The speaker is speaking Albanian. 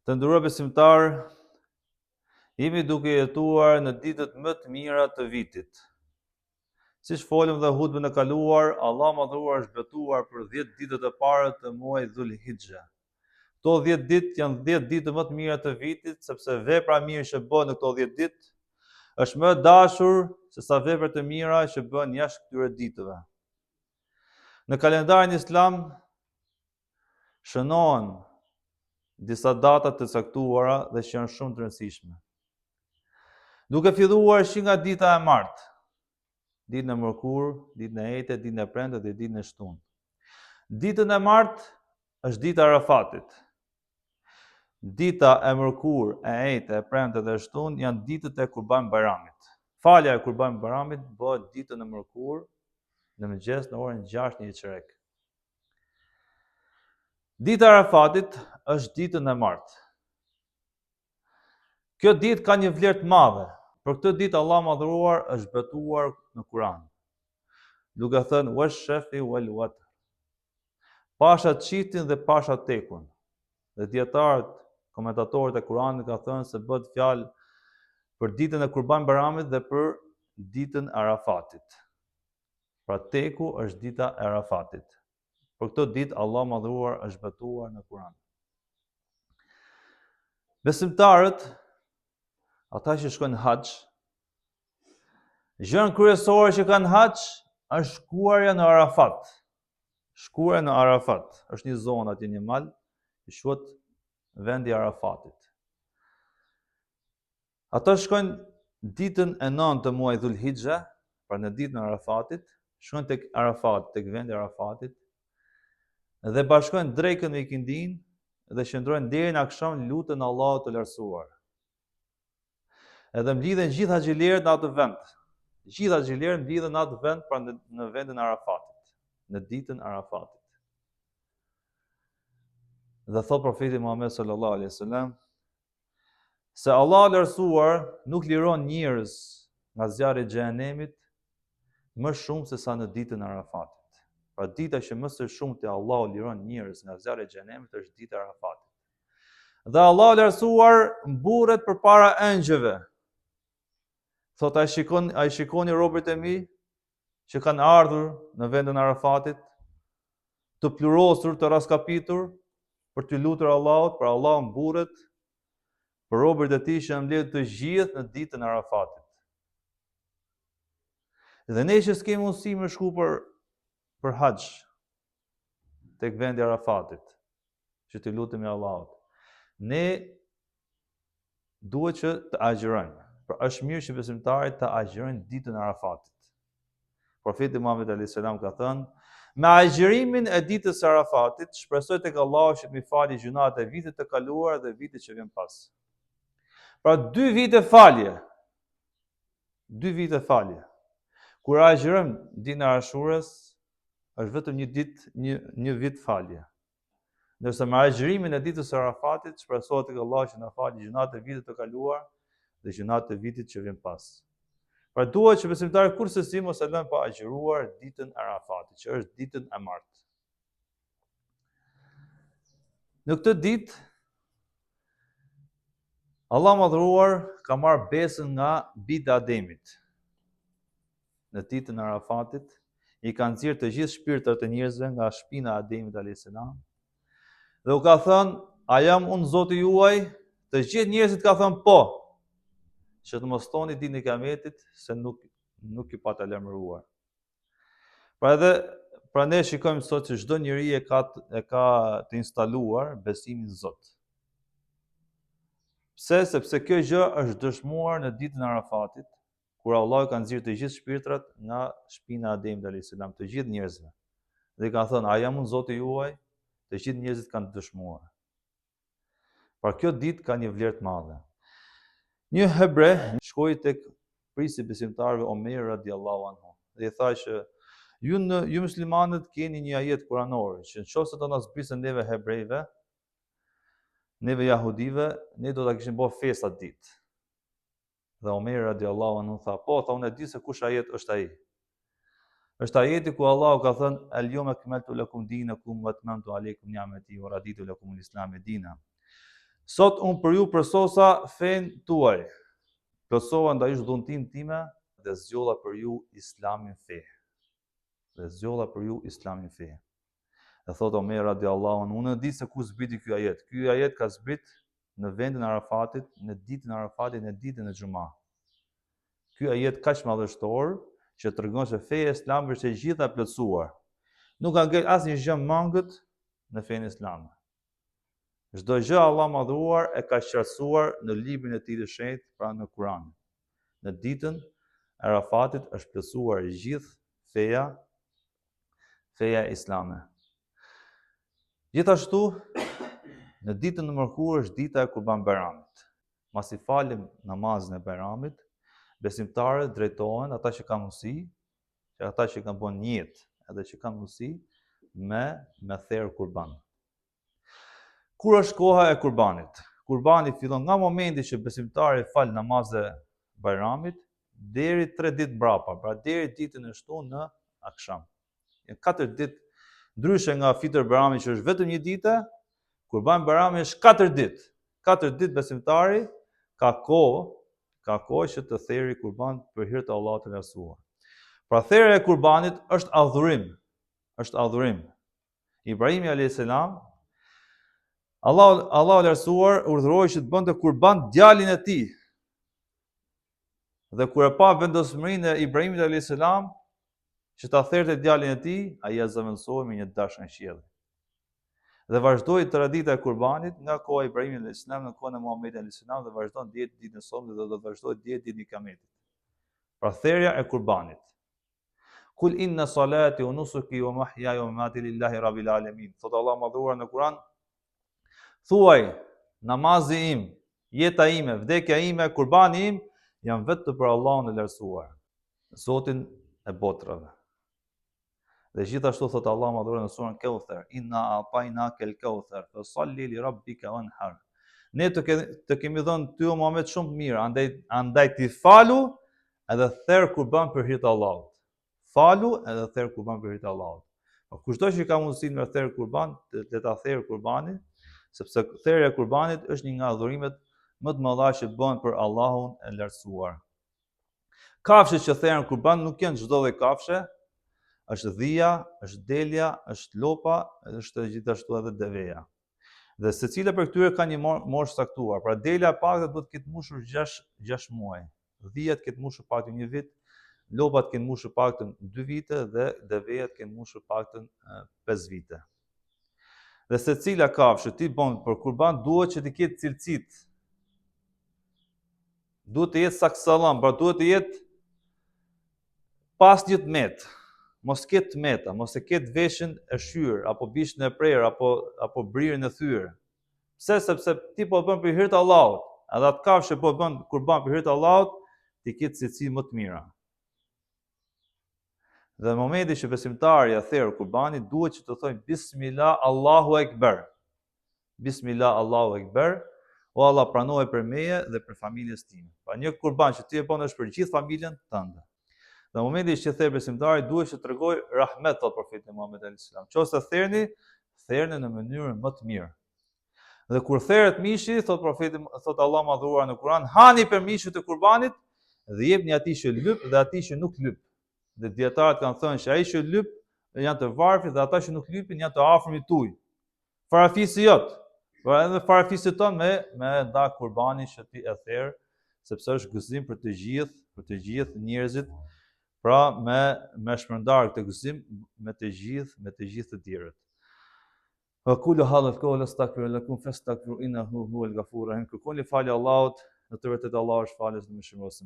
Të nderuar besimtar, jemi duke jetuar në ditët më të mira të vitit. Siç folëm dhe hutbën e kaluar, Allah madhruar është betuar për 10 ditët e para të muajit Dhul-Hijja. Këto 10 ditë janë 10 ditë më të mira të vitit, sepse vepra mirë që bën në këto 10 ditë është më e dashur se sa veprat e mira që bën jashtë këtyre ditëve. Në kalendarin islam shënohen disa data të caktuara dhe që janë shumë të rëndësishme. Duke filluar që nga dita e martë, ditën e mërkurë, ditën e ejte, ditën e premte dhe ditën e shtunë. Ditën e martë është dita e Arafatit. Dita e mërkurë, e ejte, e premte dhe e shtunë janë ditët e Kurban Bayramit. Falja e Kurban Bayramit bëhet ditën e mërkurë në mëngjes në orën 6:01. Dita e Arafatit është ditën e martë. Kjo ditë ka një vlerë të madhe. Për këtë ditë Allah madhruar është betuar në Kur'an, duke thënë wash-shafi wal-watr. Pasha çiftin dhe pasha tekun. Dhe dietarët, komentatorët e Kur'anit kanë thënë se bëhet fjalë për ditën e Kurban Bayramit dhe për ditën e Arafatit. Pra teku është dita e Arafatit. Për këtë ditë Allah madhruar është betuar në Kur'an. Besimtarët, ata që shkojnë haxh, gjën kryesore që kanë haxh është shkuarja në Arafat. Shkuarja në Arafat është një zonë aty, një mal, që quhet vendi i Arafatit. Ata shkojnë ditën e 9 të muajit Dhul-Hijja, pra në ditën e Arafatit, shkojnë tek Arafat, tek vendi i Arafatit, dhe bashkojnë drekën me ikindin dhe qëndrojnë deri në akşam lutën Allahut të lartësuar. Edhe mblidhen gjithë haxhilerët në atë vend. Gjithë haxhilerët mblidhen në atë vend, pra në vendin e Arafatit, në ditën e Arafatit. Dhe thot profeti Muhammed sallallahu alaihi wasallam se Allah lartësuar nuk liron njerëz nga zjarri i xhenemit më shumë se sa në ditën e Arafatit. Pra dita që më së shumti Allahu liron njerëz nga zjarri i xhenemit është dita e Arafatit. Dhe Allah lartësuar mburret përpara engjëve. Thot, a i shikoni robërit e mi që kanë ardhur në vendin e Arafatit, të plurosur, të raskapitur, për të lutur Allahut, për Allah mburret për robërit e tij që mbledh të gjithë në ditën e Arafatit. Dhe ne që s'kemi mundësi me shku për haxh tek vendi i Arafatit, që të lutemi Allahut, ne duhet që të agjërojmë. Pra është mirë që besimtarit të agjërojnë ditën e Arafatit. Profeti Muhammed alayhis salam ka thënë, me agjërimin e ditës së Arafatit, shpresoj tek Allahu që të më falë gjunat e vitit të kaluar dhe vitit që vjen pas. Pra 2 vite falje. 2 vite falje. Kur agjërojmë ditën e Ashurës, është vetëm një ditë, një vit falje. Ndërsa me agjërimin e ditës së Arafatit, shpresohet tek Allahu që na falë gjunat e vitit të kaluar dhe gjunat e vitit që vjen pas. Pra duhet që besimtari kurse mos e lënë pa agjëruar ditën e Arafatit, që është ditën e martë. Në këtë ditë, Allah madhruar ka marrë besën nga bijtë e Ademit. Në ditën e Arafatit, i ka nxjerrë të gjithë shpirtrat e njerëzve nga shpina e Ademit alayhis salam. Dhe u ka thënë, a jam unë Zoti juaj? Të gjithë njerëzit ka thënë po, që të mos thoni ditën e Kiametit se nuk i pa të lemëruar. Pra ne shikojmë sot që çdo njeri e ka të instaluar besimin në Zot. Pse? Sepse kjo gjë është dëshmuar në ditën e Arafatit, kur Allah ka nxjerrë të gjithë shpirtrat nga shpina e Ademit alayhis salam, të gjithë njerëzve. Dhe ka thënë, a jam unë Zoti juaj? Të gjithë njerëzit kanë dëshmuar. Pra kjo ditë ka një vlerë të madhe. Një hebre shkoi tek prisi besimtarëve Omer radiallahu anhu dhe i tha që ju muslimanët keni një ajet kuranor që nëse do na zbrisen neve hebrejve, neve jahudive, ne do ta kishim bërë festë atë ditë. Dhe Omer radiallahu anhu tha, po, unë e di se kush ajet është ai. Është ajeti ku Allahu ka thënë al-yawma akmaltu lakum dinakum wa atmamtu alaykum ni'mati wa raditu lakum al-islam dinan. Sot unë për ju përsosa fen tuaj. Plotësova ndaj dhuntin time dhe zgjolla për ju islamin fe. Dhe zgjolla për ju islamin fe. Dhe thot Omer radiallahu anhu, unë di se ku zbriti ky ajet. Ky ajet ka zbrit në vendin e Arafatit, në ditën e Arafatit, në ditën e Xhuma. Ky ajet kaq madhështor që tregon se feja e Islamit është e gjitha e plotësuar. Nuk ka ngel asnjë gjë mangët në fenë islame. Çdo gjë Allah madhuar e ka qartësuar në librin e tij të shenjtë, pra në Kur'an. Në ditën e Arafatit është plotësuar gjithë feja islame. Gjithashtu, në ditën e mërkurë është dita e Kurban Bayramit. Masi falim namazin e Bayramit, besimtarët drejtohen, ata që kanë mundësi, ata që kanë bën niyet, edhe që kanë mundësi me therr kurban. Kur është koha e kurbanit? Kurbani fillon nga momenti që besimtari fal namazin e Bayramit deri 3 ditë mbrapa, pra deri ditën e shtunë në akşam. Janë 4 ditë, ndryshe nga fitër Bayrami që është vetëm një ditë, Kurban Bayrami është 4 ditë. 4 ditë besimtari ka kohë që të therrë kurban për hir të Allahut të lartësuar. Pra therrja e kurbanit është adhurim. Ibrahimi alayhis salam, Allahu i lartësuar urdhëroi që të bënte kurban djalin e tij. Dhe kur e pa vendosmërinë e Ibrahimit alayhis salam që ta therrte djalin e tij, ai ia zëvendësoi me një dash nga qielli. Dhe vazhdoi tradita e kurbanit nga koha e Ibrahimit alayhis salam në kohën e Muhamedit alayhis salam dhe vazhdon deri ditën e sotme dhe do të vazhdojë deri ditën e Kiametit. Pra therrja e kurbanit. Kul inna salati wa nusuki wa mahyaya wa mamati lillahi rabbil alamin. Thot Allah madhuar në Kur'an, thuaj, namazi im, jeta ime, vdekja ime, kurbani im janë vetëm për Allahun e lartësuar, Zotin e botrave. Dhe gjithashtu thot Allah madhuar në surën Kauthar, inna a'tainaka al-kauthar fasalli li rabbika wanhar. Ne të kemi dhënë ty o Muhammed shumë të mirë, andaj ti falu edhe therr kurban për hir të Allahut. Falu edhe therr kurban për hir të Allahut. Kushdo që ka mundësinë me therr kurban, le ta therr kurbanin, sepse therrja e kurbanit është një nga adhurimet më të mëdha që bëhen për Allahun e lartësuar. Kafshët që therrën kurban nuk janë çdo lloj kafshe, është dhia, është delja, është lopa, është gjithashtu edhe deveja. Dhe secila për këtyre ka një moshë saktuar. Pra delja e paktën duhet të ketë mbushur 6 muaj. Dhia të ketë mbushur paktën 1 vit, lopat të ketë mbushur paktën 2 vite dhe deveja të ketë mbushur paktën 5 vite. Dhe secila kafshë ti bën për kurban duhet që të ketë cilësitë. Duhet të jetë saksallam, pra duhet të jetë pas 1 metë. Mos ketë meta, mos e ketë veshën e shyrë, apo bishën e prerë, apo brirën e thyrë. Pse? Sepse ti po bën për hir të Allahut, edhe atë kafshë po bën kurban për hir të Allahut, ti ketë cilësi më të mira. Dhe në momentin që besimtari ja therr kurbanin, duhet që të thojë Bismillah Allahu Ekber. Bismillah Allahu Ekber, o Allah pranoje për meje dhe për familjes time. Pra një kurban që ti e bën është për gjithë familjen tënde. Në momentin që therr besimtari duhet që të tregoj rahmet thot profeti Muhammed alayhis salam. Nëse therrni në mënyrën më të mirë. Dhe kur therret mishi, thot Allah madhuar në Kur'an, hani për mishit të kurbanit dhe jepni atij që lyp dhe atij që nuk lyp. Dhe dietarët kanë thënë që ai që lyp janë të varfrit dhe ata që nuk lypin janë të afërmit tuaj. Farafisi jot. Pra edhe farafisit ton me nda kurbanin që ti e therr, sepse është gëzim për të gjithë njerëzit. Pra me shpërndar këtë gëzim me të gjithë të tjerët. Wa kullu hadha al-qawl astaghfiru lakum fastaghfiru innahu huwal ghafurur rahim. Kërkoni falje Allahut, në të vërtetë Allah është falës dhe mëshiruesi.